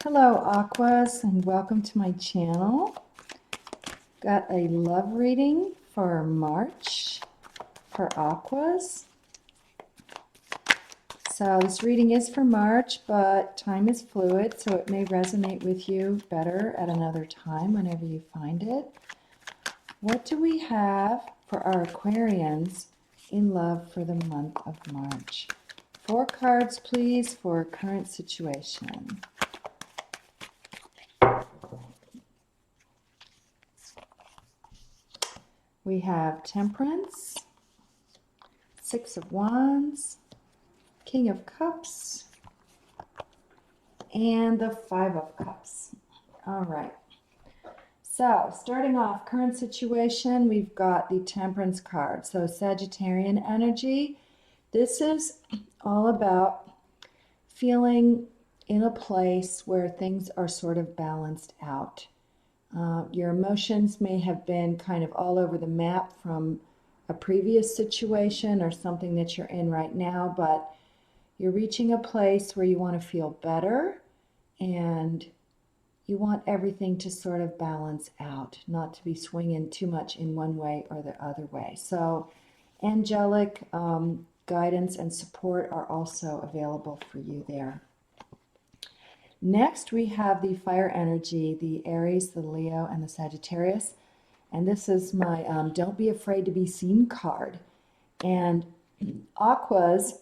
Hello Aquas and welcome to my channel. Got a love reading for March for Aquas. So this reading is for March, but time is fluid, so it may resonate with you better at another time whenever you find it. What do we have for our Aquarians in love for the month of March? 4 cards, please, for current situation. We have Temperance, 6 of Wands, King of Cups, and the 5 of Cups. All right. So, starting off, current situation, we've got the Temperance card. So, Sagittarian energy. This is all about feeling in a place where things are sort of balanced out. Your emotions may have been kind of all over the map from a previous situation or something that you're in right now, but you're reaching a place where you want to feel better and you want everything to sort of balance out, not to be swinging too much in one way or the other way. So angelic guidance and support are also available for you there. Next, we have the fire energy, the Aries, the Leo, and the Sagittarius. And this is my Don't Be Afraid to Be Seen card. And Aquas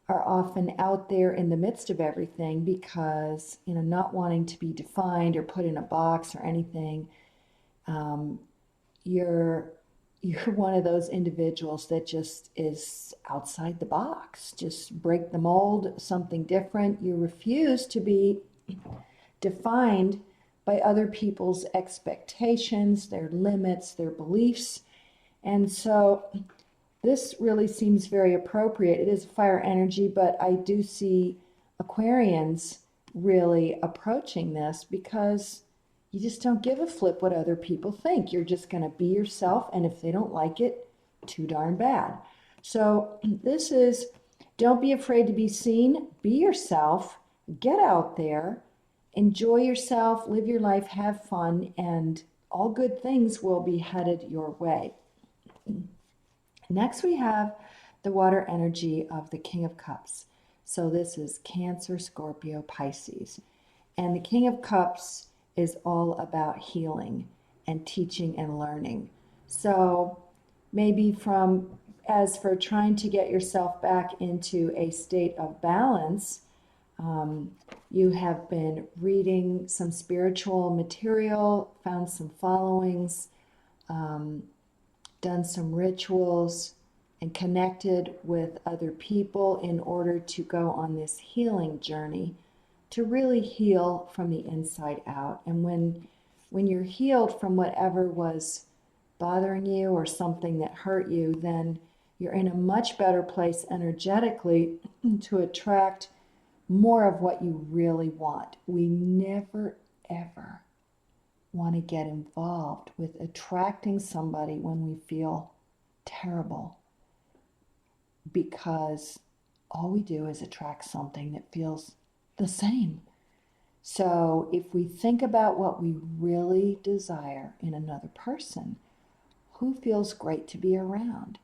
are often out there in the midst of everything because, not wanting to be defined or put in a box or anything. You're one of those individuals that just is outside the box. Just break the mold, something different. You refuse to be defined by other people's expectations, their limits, their beliefs. And so this really seems very appropriate. It is fire energy, but I do see Aquarians really approaching this because you just don't give a flip what other people think. You're just going to be yourself, and if they don't like it, too darn bad. So this is, don't be afraid to be seen. Be yourself. Get out there. Enjoy yourself. Live your life. Have fun. And all good things will be headed your way. Next, we have the water energy of the King of Cups. So this is Cancer, Scorpio, Pisces. And the King of Cups is all about healing and teaching and learning. So maybe as for trying to get yourself back into a state of balance, you have been reading some spiritual material, found some followings, done some rituals, and connected with other people in order to go on this healing journey to really heal from the inside out. And when you're healed from whatever was bothering you or something that hurt you, then you're in a much better place energetically to attract more of what you really want. We never, ever want to get involved with attracting somebody when we feel terrible, because all we do is attract something that feels the same. So if we think about what we really desire in another person, who feels great to be around?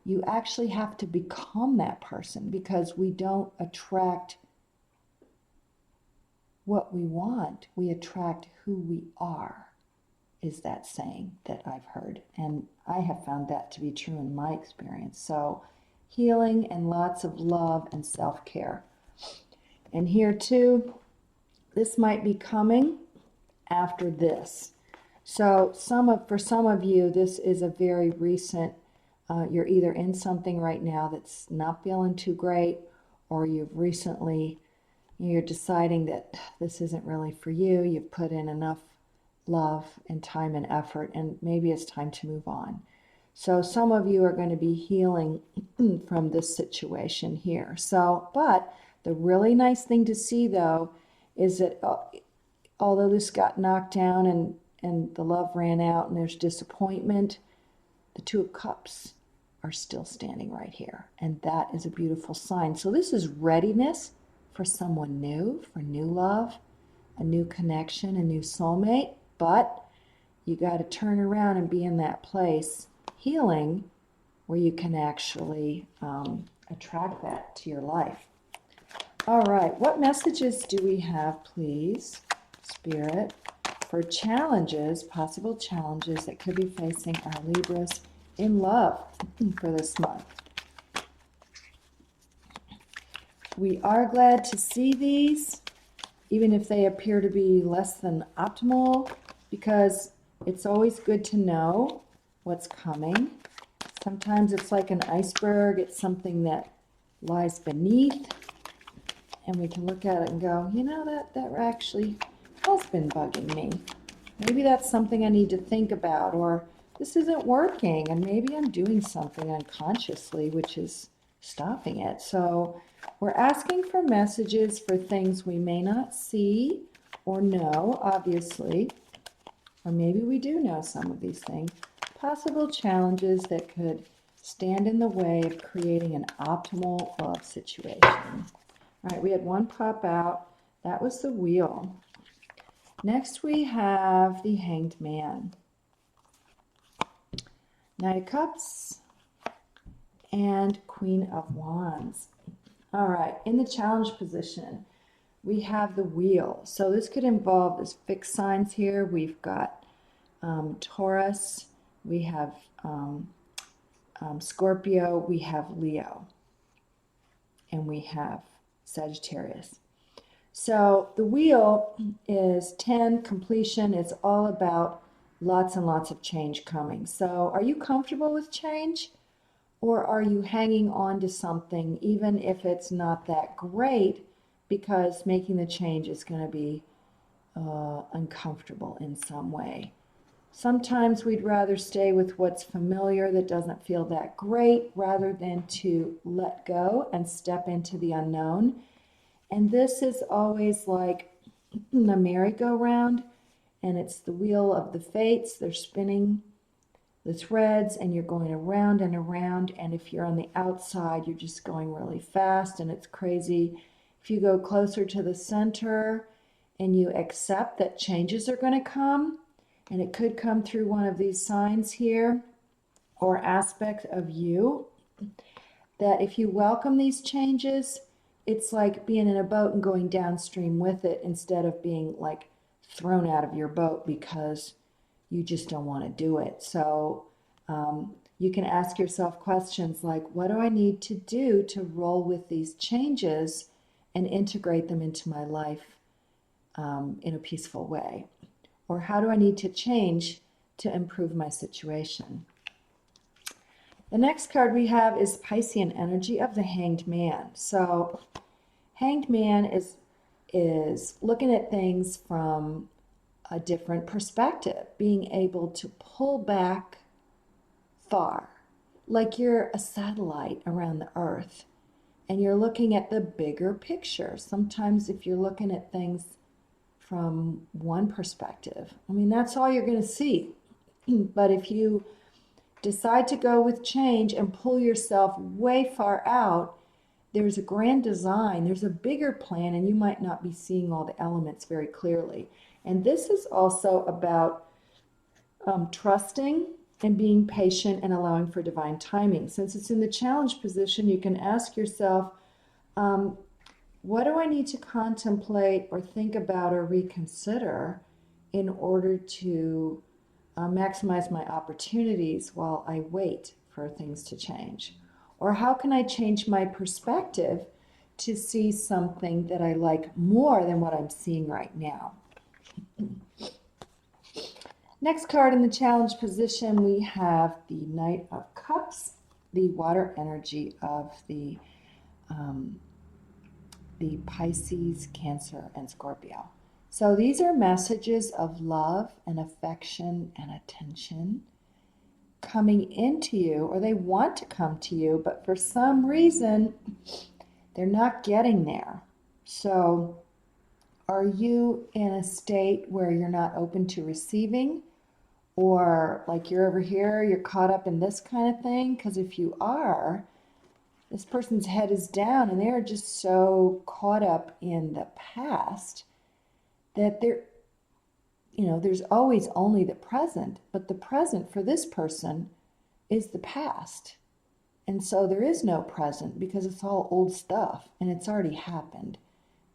You actually have to become that person, because we don't attract what we want, we attract who we are, is that saying that I've heard. And I have found that to be true in my experience. So healing and lots of love and self-care. And here too, this might be coming after this. So for some of you, this is a very recent, you're either in something right now that's not feeling too great, or you're deciding that this isn't really for you. You've put in enough love and time and effort, and maybe it's time to move on. So some of you are going to be healing from this situation here. But the really nice thing to see, though, is that although this got knocked down and the love ran out and there's disappointment, the Two of Cups are still standing right here. And that is a beautiful sign. So this is readiness for someone new, for new love. a new connection, a new soulmate, but you got to turn around and be in that place, healing, where you can actually attract that to your life. All right, what messages do we have, please, Spirit, for challenges, possible challenges that could be facing our Libras in love for this month? We are glad to see these, even if they appear to be less than optimal, because it's always good to know what's coming. Sometimes it's like an iceberg, it's something that lies beneath, and we can look at it and go, you know, that actually has been bugging me. Maybe that's something I need to think about, or this isn't working, and maybe I'm doing something unconsciously which is stopping it. So we're asking for messages for things we may not see or know, obviously, or maybe we do know some of these things. Possible challenges that could stand in the way of creating an optimal love situation. All right, we had one pop out. That was the Wheel. Next we have the Hanged Man. Knight of Cups and Queen of Wands. All right, in the challenge position, we have the Wheel. So this could involve this fixed signs here. We've got Taurus, we have Scorpio, we have Leo, and we have Sagittarius. So the Wheel is 10, completion. It's all about lots and lots of change coming. So are you comfortable with change? Or are you hanging on to something even if it's not that great, because making the change is going to be uncomfortable in some way? Sometimes we'd rather stay with what's familiar that doesn't feel that great rather than to let go and step into the unknown. And this is always like a merry-go-round, and it's the wheel of the fates. They're spinning the threads and you're going around and around, and if you're on the outside you're just going really fast and it's crazy. If you go closer to the center and you accept that changes are going to come, and it could come through one of these signs here or aspects of you, that if you welcome these changes, it's like being in a boat and going downstream with it instead of being like thrown out of your boat because you just don't want to do it. So you can ask yourself questions like, what do I need to do to roll with these changes and integrate them into my life in a peaceful way? Or how do I need to change to improve my situation? The next card we have is Piscean energy of the Hanged Man. So Hanged Man is looking at things from a different perspective, being able to pull back far, like you're a satellite around the earth and you're looking at the bigger picture. Sometimes if you're looking at things from one perspective, I mean, that's all you're going to see. But if you decide to go with change and pull yourself way far out, there's a grand design, there's a bigger plan, and you might not be seeing all the elements very clearly. And this is also about trusting and being patient and allowing for divine timing. Since it's in the challenge position, you can ask yourself, what do I need to contemplate or think about or reconsider in order to maximize my opportunities while I wait for things to change? Or how can I change my perspective to see something that I like more than what I'm seeing right now? Next card in the challenge position, we have the Knight of Cups, the water energy of the Pisces, Cancer, and Scorpio. So these are messages of love and affection and attention coming into you, or they want to come to you, but for some reason they're not getting there. So are you in a state where you're not open to receiving, or like you're over here, you're caught up in this kind of thing? Because if you are, this person's head is down and they're just so caught up in the past that there's always only the present, but the present for this person is the past. And so there is no present because it's all old stuff and it's already happened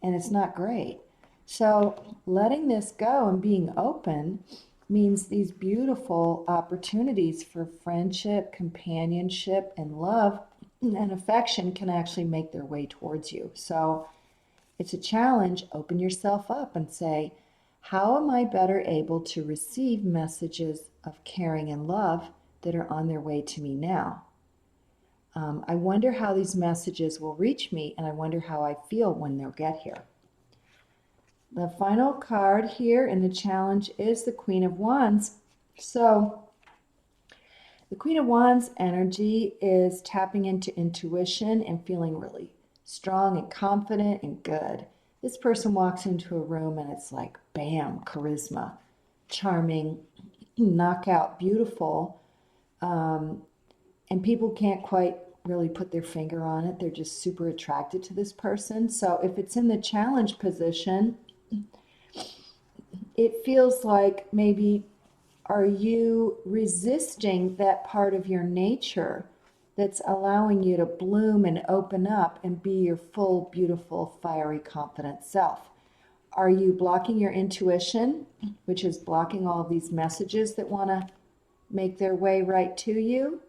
and it's not great. So letting this go and being open means these beautiful opportunities for friendship, companionship, and love and affection can actually make their way towards you. So it's a challenge. Open yourself up and say, how am I better able to receive messages of caring and love that are on their way to me now? I wonder how these messages will reach me, and I wonder how I feel when they'll get here. The final card here in the challenge is the Queen of Wands. So the Queen of Wands energy is tapping into intuition and feeling really strong and confident and good. This person walks into a room and it's like, bam, charisma, charming, knockout, beautiful. And people can't quite really put their finger on it. They're just super attracted to this person. So if it's in the challenge position, it feels like maybe are you resisting that part of your nature that's allowing you to bloom and open up and be your full, beautiful, fiery, confident self? Are you blocking your intuition, which is blocking all of these messages that want to make their way right to you?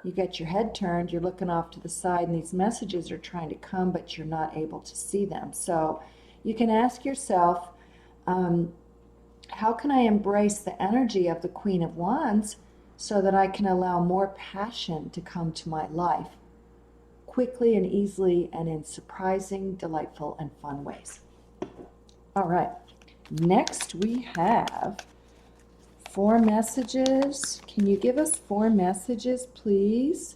You get your head turned, you're looking off to the side, and these messages are trying to come, but you're not able to see them. So you can ask yourself, how can I embrace the energy of the Queen of Wands so that I can allow more passion to come to my life quickly and easily and in surprising, delightful, and fun ways? All right, next we have 4 messages. Can you give us 4 messages, please,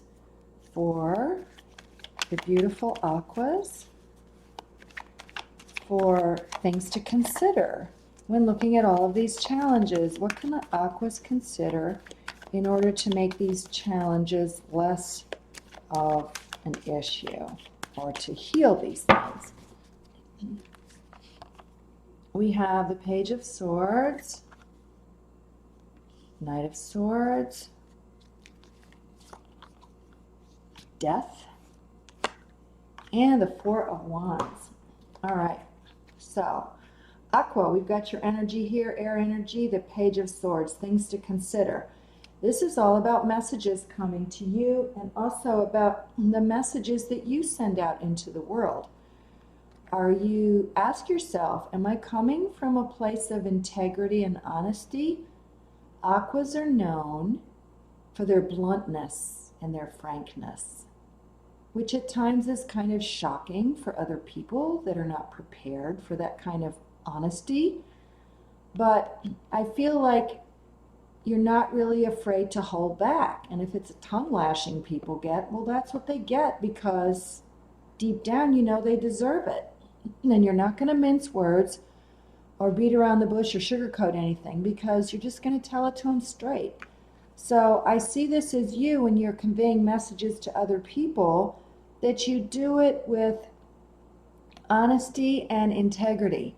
for the beautiful Aquas, for things to consider when looking at all of these challenges? What can the Aquas consider in order to make these challenges less of an issue or to heal these things? We have the Page of Swords, Knight of Swords, Death, and the 4 of Wands. All right, so Aqua, we've got your energy here, air energy, the Page of Swords, things to consider. This is all about messages coming to you and also about the messages that you send out into the world. Ask yourself, am I coming from a place of integrity and honesty? Aquas are known for their bluntness and their frankness, which at times is kind of shocking for other people that are not prepared for that kind of honesty. But I feel like you're not really afraid to hold back. And if it's a tongue lashing people get, well, that's what they get because deep down you know they deserve it. And you're not going to mince words or beat around the bush or sugarcoat anything because you're just going to tell it to them straight. So I see this as you when you're conveying messages to other people, that you do it with honesty and integrity.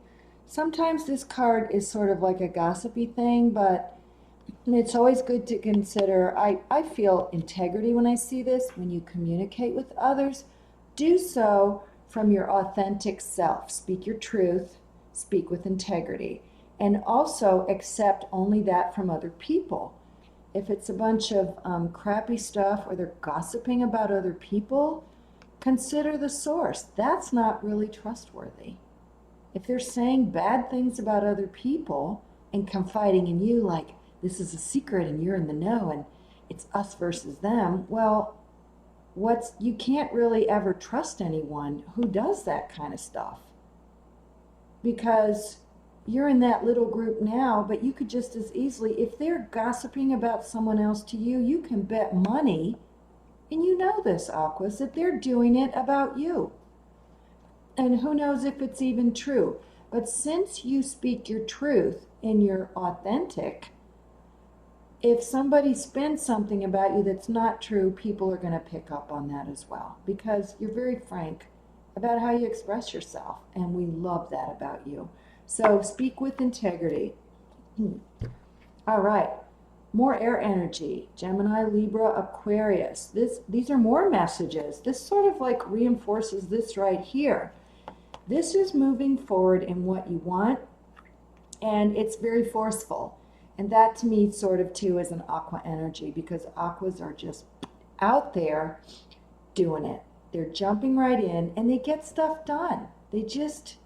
Sometimes this card is sort of like a gossipy thing, but it's always good to consider. I feel integrity when I see this. When you communicate with others, do so from your authentic self. Speak your truth, speak with integrity, and also accept only that from other people. If it's a bunch of crappy stuff or they're gossiping about other people, consider the source. That's not really trustworthy. If they're saying bad things about other people and confiding in you like this is a secret and you're in the know and it's us versus them, well, you can't really ever trust anyone who does that kind of stuff, because you're in that little group now, but you could just as easily, if they're gossiping about someone else to you, you can bet money, and you know this, Aquas, that they're doing it about you. And who knows if it's even true. But since you speak your truth and you're authentic, if somebody spins something about you that's not true, people are going to pick up on that as well, because you're very frank about how you express yourself, and we love that about you. So speak with integrity. All right. More air energy. Gemini, Libra, Aquarius. These are more messages. This sort of like reinforces this right here. This is moving forward in what you want, and it's very forceful. And that to me sort of too is an aqua energy, because aquas are just out there doing it. They're jumping right in and they get stuff done. They just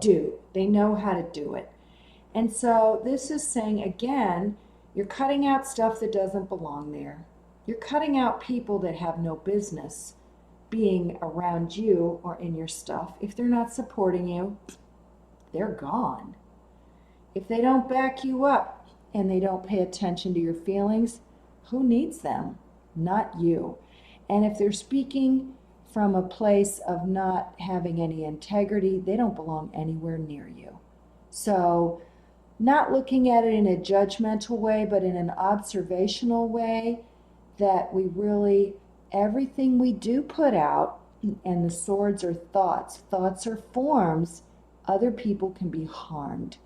do. They know how to do it. And so this is saying, again, you're cutting out stuff that doesn't belong there. You're cutting out people that have no business being around you or in your stuff. If they're not supporting you, they're gone. If they don't back you up and they don't pay attention to your feelings, who needs them? Not you. And if they're speaking from a place of not having any integrity, they don't belong anywhere near you. So not looking at it in a judgmental way, but in an observational way, that we really, everything we do put out, and the swords are thoughts are forms, other people can be harmed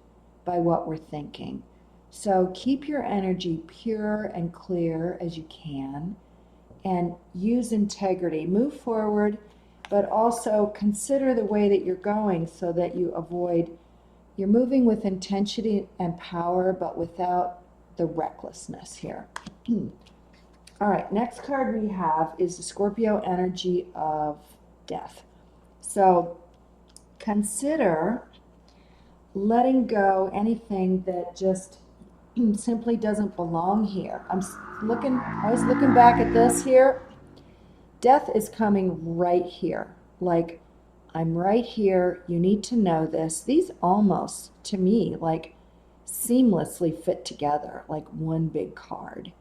by what we're thinking. So keep your energy pure and clear as you can, and use integrity. Move forward, but also consider the way that you're going so that you avoid, you're moving with intensity and power, but without the recklessness here. All right, next card we have is the Scorpio energy of death. So consider letting go anything that just simply doesn't belong here. I was looking back at this here. Death is coming right here. Like, I'm right here. You need to know this. These almost, to me, like seamlessly fit together, like one big card.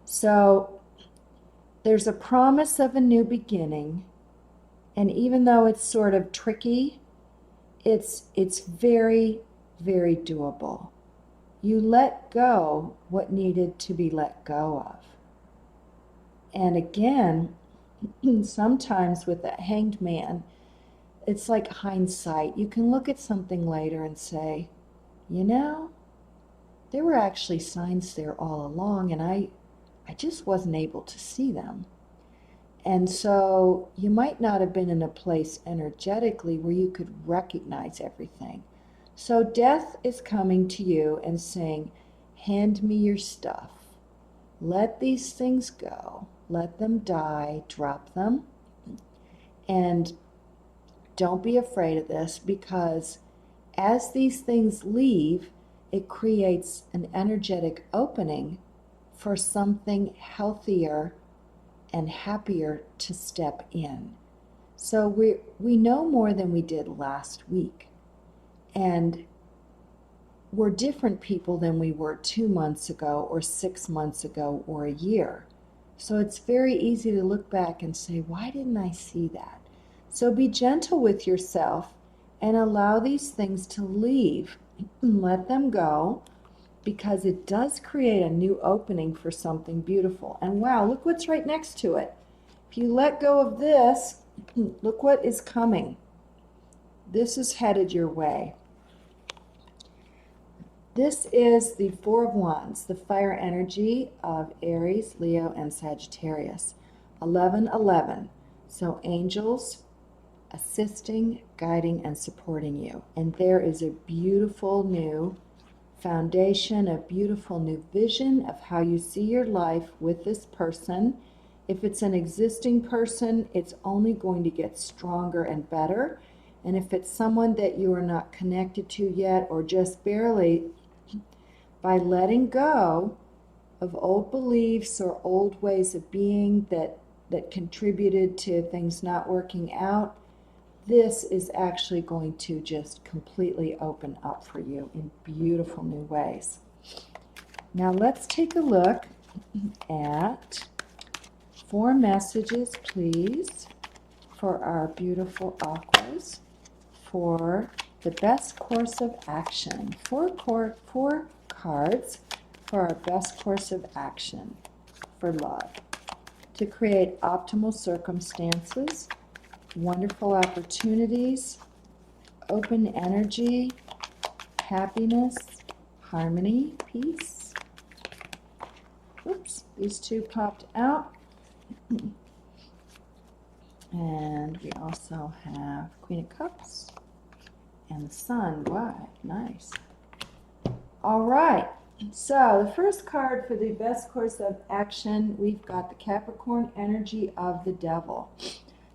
So there's a promise of a new beginning. And even though it's sort of tricky, it's very, very doable. You let go what needed to be let go of. And again, sometimes with that Hanged Man, it's like hindsight. You can look at something later and say, you know, there were actually signs there all along, and I just wasn't able to see them. And so you might not have been in a place energetically where you could recognize everything. So death is coming to you and saying, hand me your stuff. Let these things go. Let them die. Drop them. And don't be afraid of this, because as these things leave, it creates an energetic opening for something healthier and happier to step in. So we know more than we did last week. And we're different people than we were 2 months ago or 6 months ago or a year. So it's very easy to look back and say, why didn't I see that? So be gentle with yourself and allow these things to leave. Let them go, because it does create a new opening for something beautiful. And wow, look what's right next to it. If you let go of this, look what is coming. This is headed your way. This is the Four of Wands, the fire energy of Aries, Leo, and Sagittarius. 11:11. So angels assisting, guiding, and supporting you. And there is a beautiful new foundation, a beautiful new vision of how you see your life with this person. If it's an existing person, it's only going to get stronger and better. And if it's someone that you are not connected to yet, or just barely, by letting go of old beliefs or old ways of being that contributed to things not working out, this is actually going to just completely open up for you in beautiful new ways. Now let's take a look at 4 messages, please, for our beautiful aquas, for the best course of action. 4 cards for our best course of action for love. To create optimal circumstances, wonderful opportunities, open energy, happiness, harmony, peace. Oops, these two popped out. And we also have Queen of Cups and the Sun. Wow, nice. All right, so the first card for the best course of action, we've got the Capricorn energy of the Devil.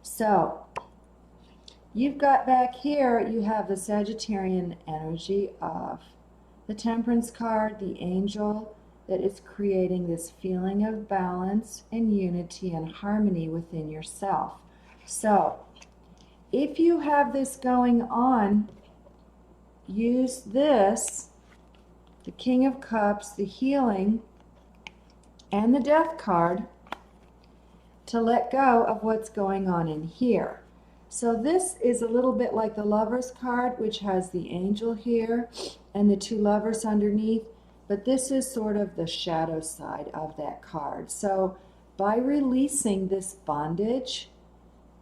So you've got back here, you have the Sagittarian energy of the Temperance card, the angel that is creating this feeling of balance and unity and harmony within yourself. So if you have this going on, use this, the King of Cups, the healing, and the Death card to let go of what's going on in here. So this is a little bit like the Lovers card, which has the angel here and the two lovers underneath, but this is sort of the shadow side of that card. So by releasing this bondage,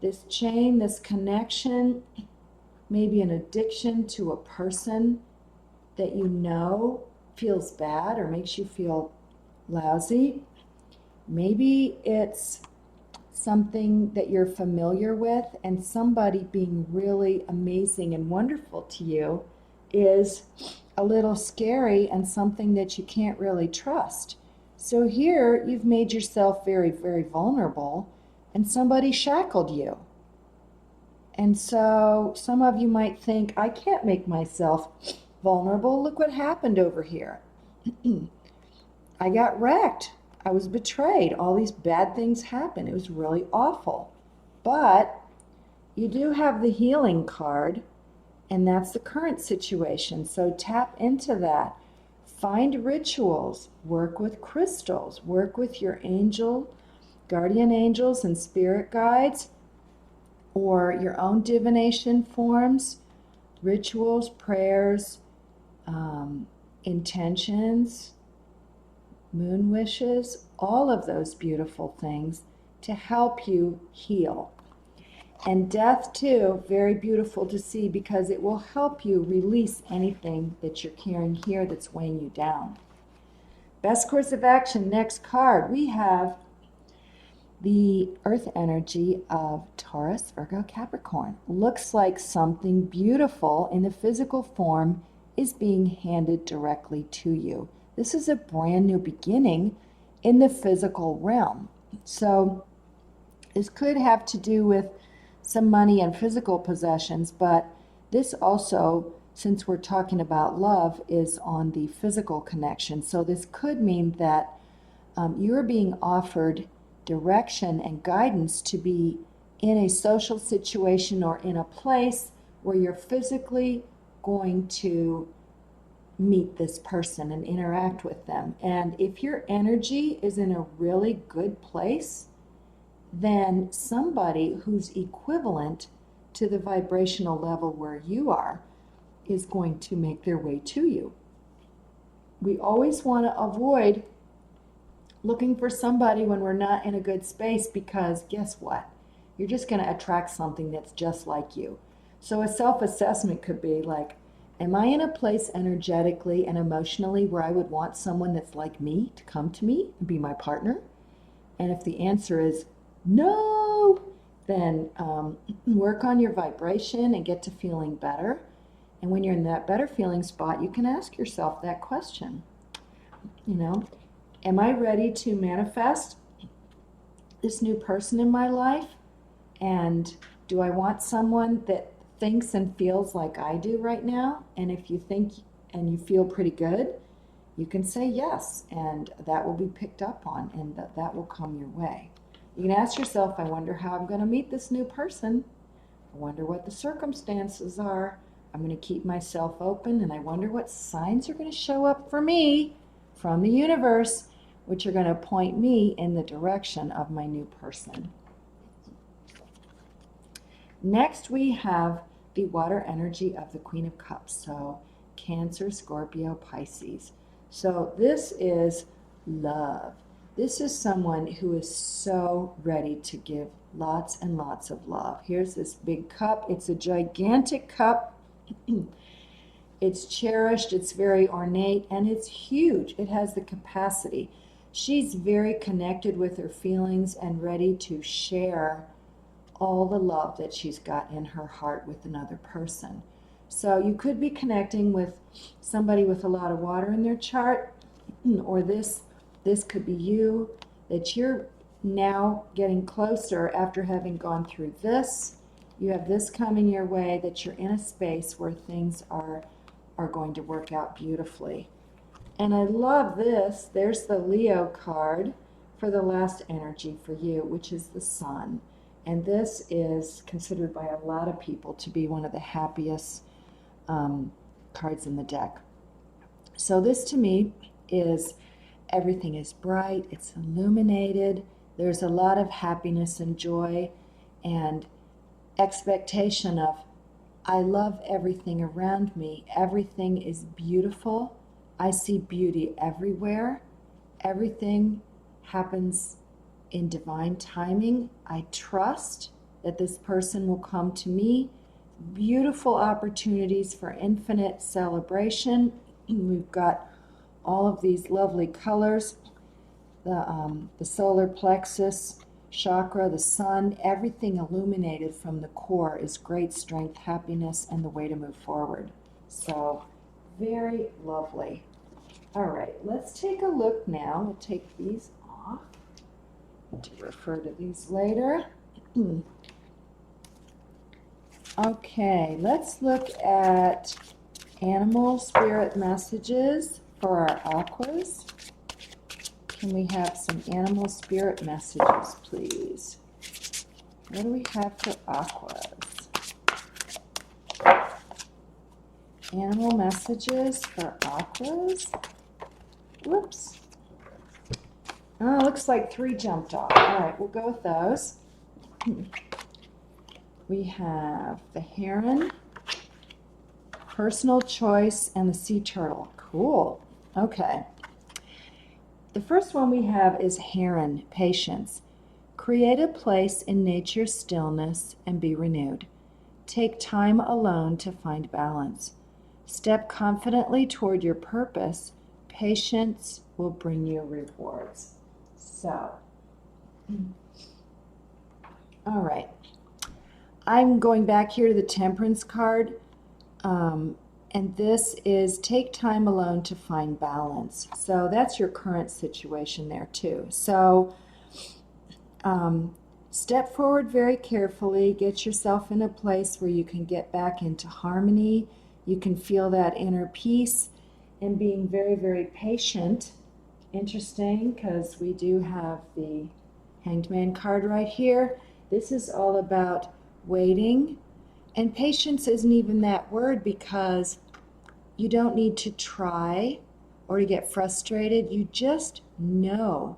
this chain, this connection, maybe an addiction to a person that you know feels bad or makes you feel lousy. Maybe it's something that you're familiar with, and somebody being really amazing and wonderful to you is a little scary and something that you can't really trust. So here you've made yourself very, very vulnerable, and somebody shackled you. And so some of you might think, I can't make myself vulnerable. Look what happened over here. I got wrecked. I was betrayed. All these bad things happened. It was really awful. But you do have the healing card, and that's the current situation. So tap into that. Find rituals. Work with crystals. Work with your angel, guardian angels, and spirit guides, or your own divination forms, rituals, prayers, intentions, moon wishes, all of those beautiful things to help you heal. And death too, very beautiful to see, because it will help you release anything that you're carrying here that's weighing you down. Best course of action, next card, we have the earth energy of Taurus, Virgo, Capricorn. Looks like something beautiful in the physical form is being handed directly to you. This is a brand new beginning in the physical realm. So this could have to do with some money and physical possessions, but this also, since we're talking about love, is on the physical connection. So this could mean that you're being offered direction and guidance to be in a social situation or in a place where you're physically going to meet this person and interact with them. And if your energy is in a really good place, then somebody who's equivalent to the vibrational level where you are is going to make their way to you. We always want to avoid looking for somebody when we're not in a good space, because guess what? You're just going to attract something that's just like you. So a self-assessment could be like, am I in a place energetically and emotionally where I would want someone that's like me to come to me and be my partner? And if the answer is no, then work on your vibration and get to feeling better. And when you're in that better feeling spot, you can ask yourself that question. You know, am I ready to manifest this new person in my life? And do I want someone that thinks and feels like I do right now? And if you think and you feel pretty good, you can say yes, and that will be picked up on, and that will come your way. You can ask yourself, I wonder how I'm going to meet this new person. I wonder what the circumstances are. I'm going to keep myself open, and I wonder what signs are going to show up for me from the universe, which are going to point me in the direction of my new person. Next, we have the water energy of the Queen of Cups. So Cancer, Scorpio, Pisces. So this is love. This is someone who is so ready to give lots and lots of love. Here's this big cup. It's a gigantic cup. It's cherished, it's very ornate, and it's huge. It has the capacity. She's very connected with her feelings and ready to share all the love that she's got in her heart with another person. So you could be connecting with somebody with a lot of water in their chart, or this could be you, that you're now getting closer after having gone through this. You have this coming your way, that you're in a space where things are going to work out beautifully. And I love this. There's the Leo card for the last energy for you, which is the Sun. And this is considered by a lot of people to be one of the happiest cards in the deck. So this to me is everything is bright, it's illuminated, there's a lot of happiness and joy and expectation of, I love everything around me, everything is beautiful, I see beauty everywhere, everything happens in divine timing, I trust that this person will come to me, beautiful opportunities for infinite celebration. We've got all of these lovely colors, the solar plexus chakra, the sun, everything illuminated from the core is great strength, happiness, and the way to move forward. So very lovely. All right, let's take a look now. We'll take these off to refer to these later. Okay, let's look at animal spirit messages for our aquas. Can we have some animal spirit messages, please? What do we have for aquas? Animal messages for aquas. Whoops. Oh, looks like 3 jumped off. All right, we'll go with those. We have the heron, personal choice, and the sea turtle. Cool. Okay. The first one we have is heron, patience. Create a place in nature's stillness and be renewed. Take time alone to find balance. Step confidently toward your purpose. Patience will bring you rewards. So, all right. I'm going back here to the Temperance card, and this is take time alone to find balance. So that's your current situation there too. So step forward very carefully, get yourself in a place where you can get back into harmony, you can feel that inner peace, and being very, very patient. Interesting, because we do have the Hanged Man card right here. This is all about waiting, and patience isn't even that word, because you don't need to try or to get frustrated. You just know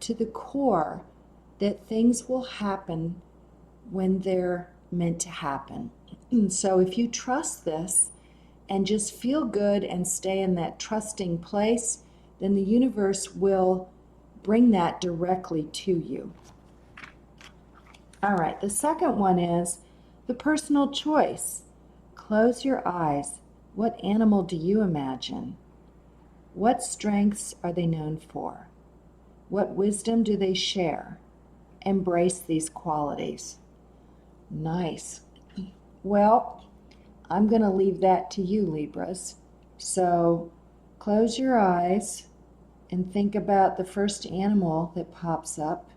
to the core that things will happen when they're meant to happen. So if you trust this and just feel good and stay in that trusting place, then the universe will bring that directly to you. All right, the second one is the personal choice. Close your eyes. What animal do you imagine? What strengths are they known for? What wisdom do they share? Embrace these qualities. Nice. Well, I'm going to leave that to you, Libras. So close your eyes and think about the first animal that pops up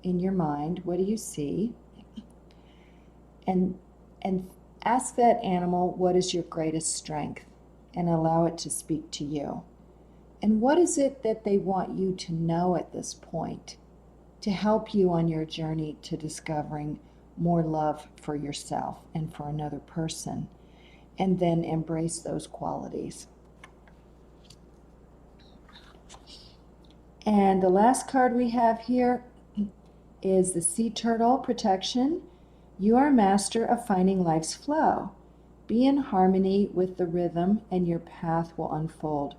in your mind. What do you see? And ask that animal, what is your greatest strength? And allow it to speak to you. And what is it that they want you to know at this point to help you on your journey to discovering more love for yourself and for another person? And then embrace those qualities. And the last card we have here is the Sea Turtle Protection. You are a master of finding life's flow. Be in harmony with the rhythm and your path will unfold.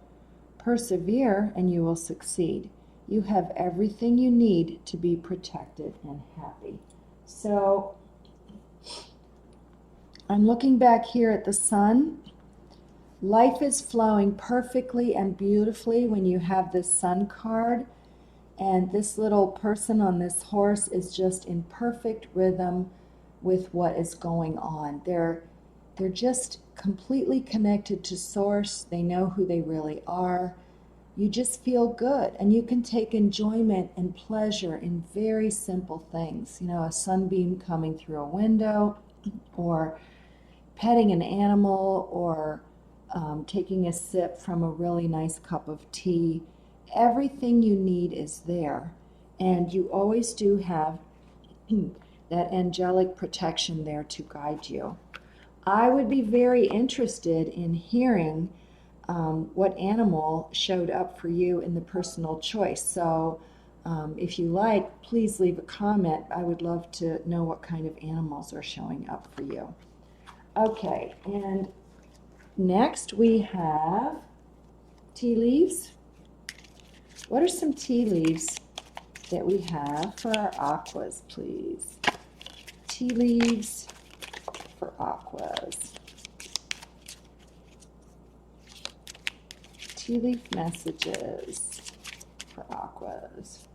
Persevere and you will succeed. You have everything you need to be protected and happy. So I'm looking back here at the sun. Life is flowing perfectly and beautifully when you have this Sun card. And this little person on this horse is just in perfect rhythm with what is going on. They're just completely connected to Source. They know who they really are. You just feel good, and you can take enjoyment and pleasure in very simple things. You know, a sunbeam coming through a window, or petting an animal, or taking a sip from a really nice cup of tea. Everything you need is there, and you always do have that angelic protection there to guide you. I would be very interested in hearing what animal showed up for you in the personal choice. So if you like, please leave a comment. I would love to know what kind of animals are showing up for you. Okay, and next we have tea leaves. What are some tea leaves that we have for our aquas, please? Tea leaves for aquas. Tea leaf messages for aquas.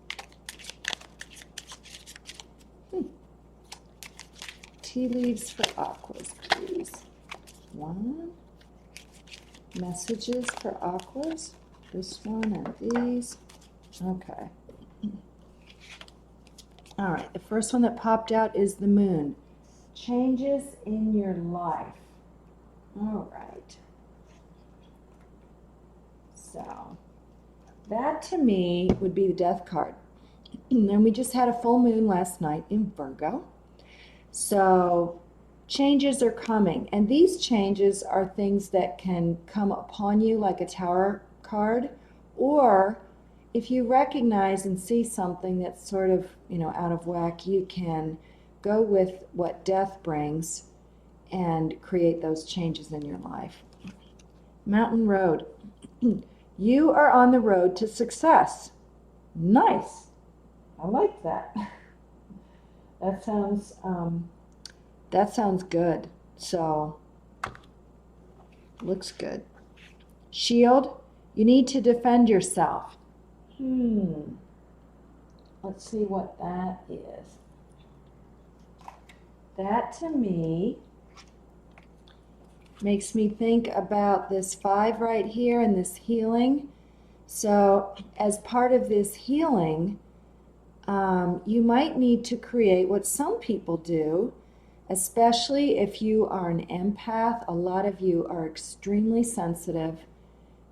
Tea leaves for aquas, please. One. Messages for aquas. This one and these. Okay. All right, the first one that popped out is the moon. Changes in your life. All right. So that to me would be the death card. And we just had a full moon last night in Virgo. So changes are coming. And these changes are things that can come upon you like a Tower card, or if you recognize and see something that's sort of, out of whack, you can go with what death brings and create those changes in your life. Mountain Road. You are on the road to success. Nice. I like that. That sounds good. So, looks good. Shield. You need to defend yourself. Let's see what that is. That to me makes me think about this 5 right here and this healing. So as part of this healing, you might need to create what some people do, especially if you are an empath. A lot of you are extremely sensitive,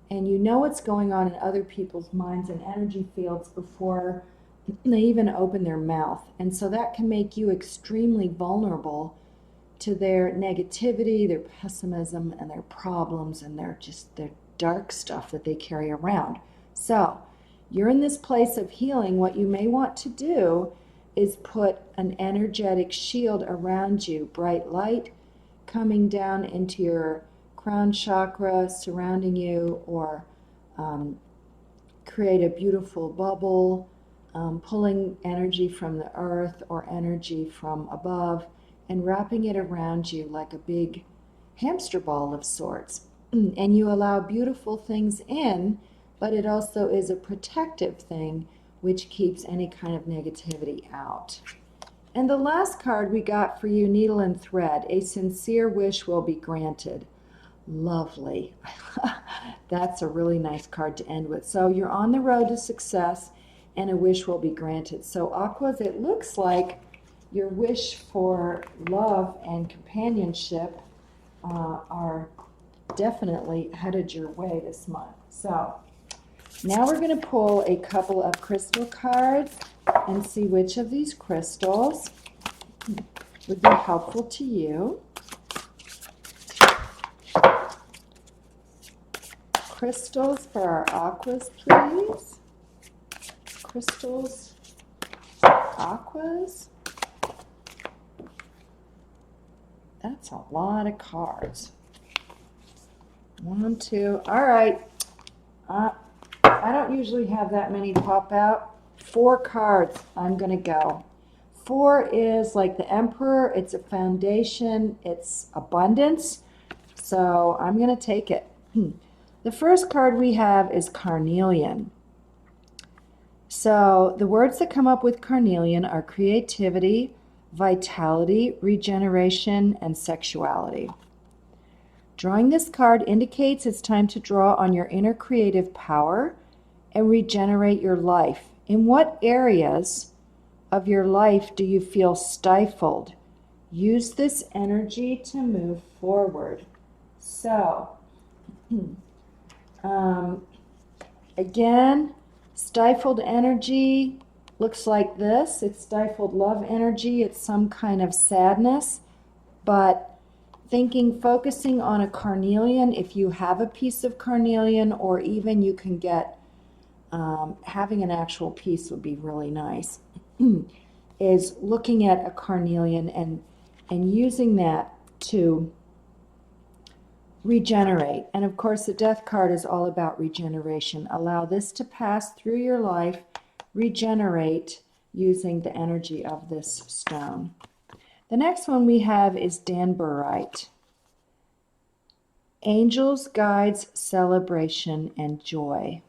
and you know what's going on in other people's minds and energy fields before they even open their mouth. And so that can make you extremely vulnerable to their negativity, their pessimism, and their problems, and their dark stuff that they carry around. So you're in this place of healing. What you may want to do is put an energetic shield around you, bright light coming down into your crown chakra surrounding you, or create a beautiful bubble, pulling energy from the earth or energy from above and wrapping it around you like a big hamster ball of sorts. And you allow beautiful things in, but it also is a protective thing which keeps any kind of negativity out. And the last card we got for you, Needle and Thread. A sincere wish will be granted. Lovely. That's a really nice card to end with. So you're on the road to success, and a wish will be granted. So Aquas, it looks like your wish for love and companionship are definitely headed your way this month. So now we're going to pull a couple of crystal cards and see which of these crystals would be helpful to you. Crystals for our aquas, please. Crystals for aquas. That's a lot of cards. 1, 2. All right. I don't usually have that many pop out. 4 cards. I'm going to go. 4 is like the Emperor. It's a foundation. It's abundance. So I'm going to take it. The first card we have is carnelian. So the words that come up with carnelian are creativity, vitality, regeneration, and sexuality. Drawing this card indicates it's time to draw on your inner creative power and regenerate your life. In what areas of your life do you feel stifled? Use this energy to move forward. So, again, stifled energy looks like this. It's stifled love energy. It's some kind of sadness, but focusing on a carnelian, if you have a piece of carnelian, or even you can get, having an actual piece would be really nice, is looking at a carnelian and using that to regenerate. And of course, the death card is all about regeneration. Allow this to pass through your life, regenerate using the energy of this stone. The next one we have is danburite. Angels, guides, celebration, and joy.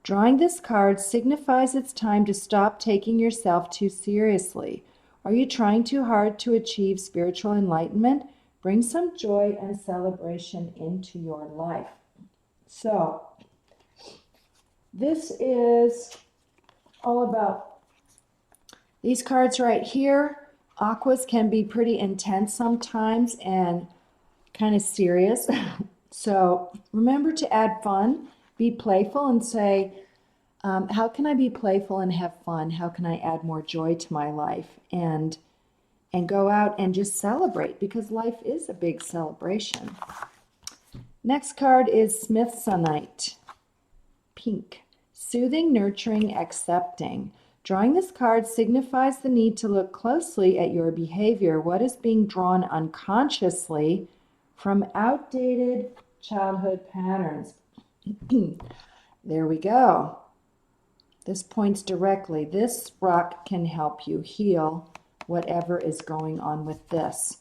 Drawing this card signifies it's time to stop taking yourself too seriously. Are you trying too hard to achieve spiritual enlightenment? Bring some joy and celebration into your life. So, this is all about these cards right here. Aquas can be pretty intense sometimes and kind of serious. So remember to add fun, be playful, and say, how can I be playful and have fun? How can I add more joy to my life? And go out and just celebrate, because life is a big celebration. Next card is smithsonite, pink. Soothing, nurturing, accepting. Drawing this card signifies the need to look closely at your behavior. What is being drawn unconsciously from outdated childhood patterns? There we go. This points directly. This rock can help you heal whatever is going on with this.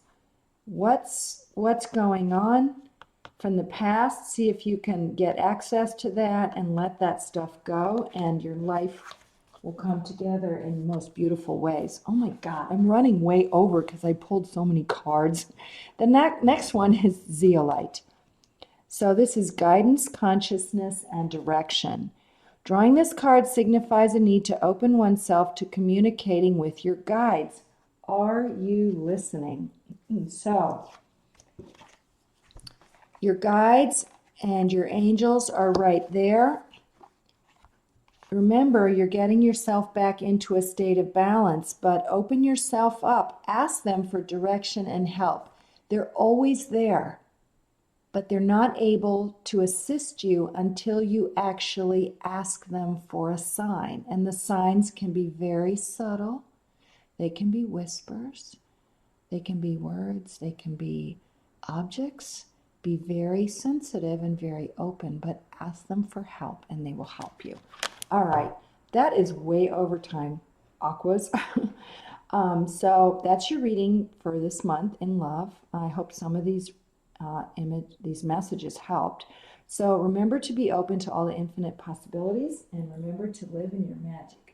What's going on from the past? See if you can get access to that and let that stuff go, and your life will come together in the most beautiful ways. Oh my God, I'm running way over because I pulled so many cards. The next one is zeolite. So this is guidance, consciousness, and direction. Drawing this card signifies a need to open oneself to communicating with your guides. Are you listening? So, your guides and your angels are right there. Remember, you're getting yourself back into a state of balance, but open yourself up. Ask them for direction and help. They're always there, but they're not able to assist you until you actually ask them for a sign. And the signs can be very subtle. They can be whispers. They can be words. They can be objects. Be very sensitive and very open, but ask them for help and they will help you. All right, that is way over time, Aquas. So that's your reading for this month in love. I hope some of these messages helped. So remember to be open to all the infinite possibilities, and remember to live in your magic.